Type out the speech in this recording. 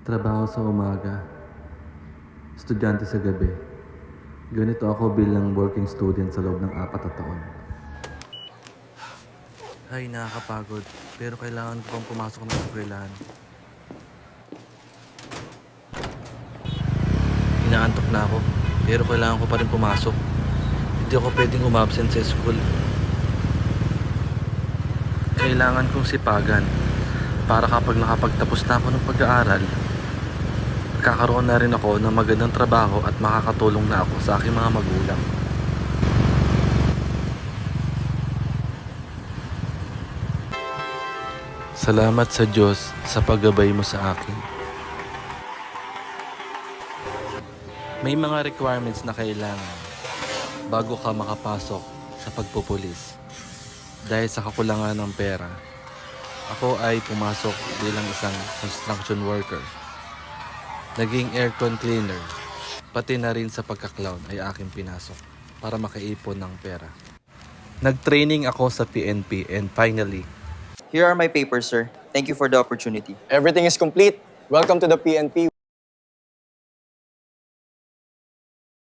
Trabaho sa umaga, estudyante sa gabi. Ganito ako bilang working student sa loob ng 4 na taon. Ay, nakakapagod. Pero kailangan ko pang pumasok ng eskwelahan. Inaantok na ako, pero kailangan ko pa rin pumasok. Hindi ako pwedeng umabsent sa school. Kailangan kong sipagan para kapag nakapagtapos na ako ng pag-aaral, magkakaroon na rin ako ng magandang trabaho at makakatulong na ako sa aking mga magulang. Salamat sa Diyos sa paggabay mo sa akin. May mga requirements na kailangan bago ka makapasok sa pagpupulis. Dahil sa kakulangan ng pera, ako ay pumasok bilang isang construction worker. Naging aircon cleaner, pati na rin sa pagka-clown ay aking pinasok para makaipon ng pera. Nag-training ako sa PNP and finally, Here are my papers, sir. Thank you for the opportunity. Everything is complete. Welcome to the PNP.